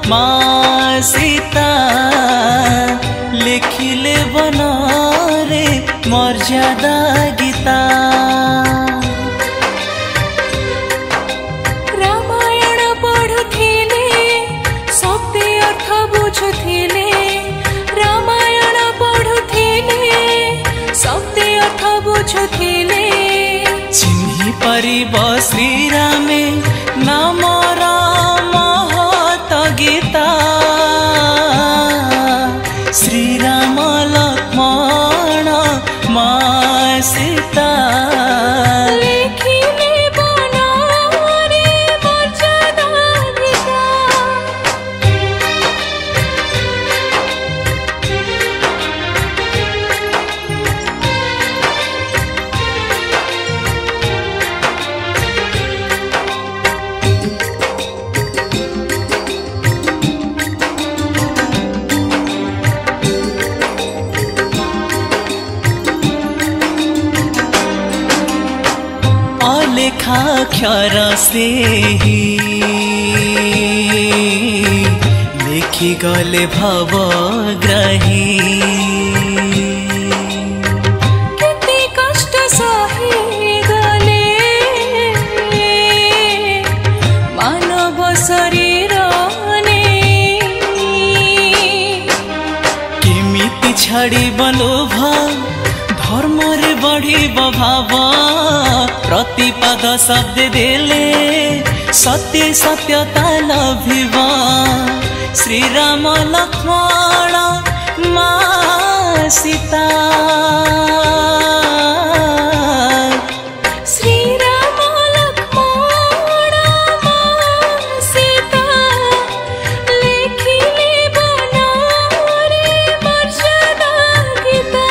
माँ सीता लिखिले बनरे मर्यादा गीता। रामायण पढ़ुथिले शब्द अर्थ बुझुथिले, रामायण पढ़ुथिले शब्द अर्थ बुझुथिले। चिन्हि परिब श्रीरामे नामर महत गीता। श्रीराम लक्ष्मण माँ सीता लिखिले बनरे मर्यादा गीता। लेखाक्षर से ही लिखि गले भवग्राही। केते कष्ट सही गले मानव शरीर ने। केमिति छाड़िब लोभ धर्म रे बढ़िब भाव। प्रतिपद शब्द देले सत्य सत्यता लभिब। श्रीराम लक्ष्मण माँ सीता। श्रीराम लक्ष्मण माँ सीता लिखिले बनरे मर्यादा गीता।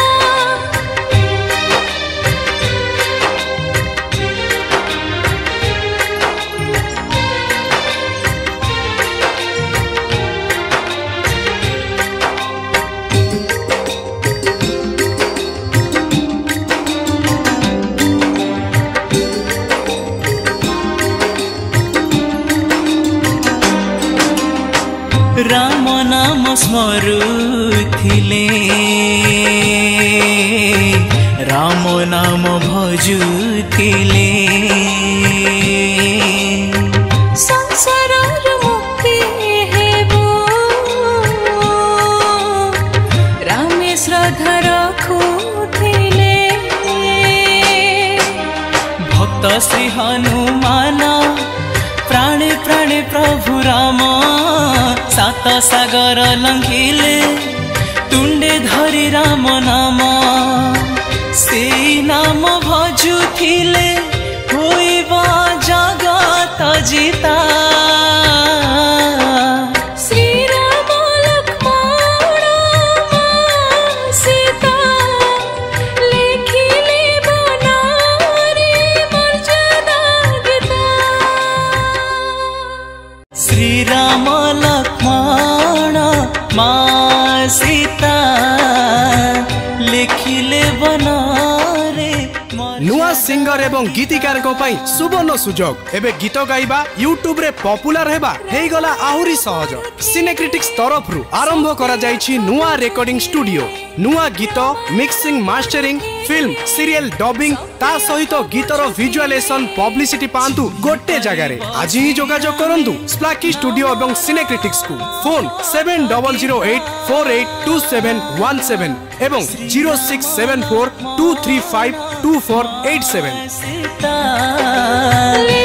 राम नाम स्मरुथिले, राम नाम भजुथिले। संसार मुक्ति हेबो रामे श्रद्धा रखुथिले। भक्त श्री हनुमान प्राणे प्राणे प्रभु राम। सात सागर लंघिले तुंडे धरि राम नाम। से नाम भजुथिले होइब जगत जीता। श्रीराम लक्ष्मण माँ सीता लिखिले बनरे मर्यादा गीता। श्रीराम लक्ष्मण माँ सीता लिखिले बनरे नुआ सिंगर एवं गीतिकार को पाई सुवर्ण सुजोग। एबे गीत गाइबा यूट्यूब रे पॉपुलर हेबा हेई गला आहुरी सहज। सिनेक्रिटिक्स तरफ रु आरंभ करा जाईछि नुआ रेकॉर्डिंग स्टूडियो। नुआ गीत mixing mastering film serial dubbing ता सहित गीतर विजुअलाइजेशन पब्लिसिटी पांतु गोटे जगह रे। आज ही जोगाजोग करंतु स्प्लाकी स्टूडियो एवं सिनेक्रिटिक्स को। फोन 7008482717 एवं 0674235248 7।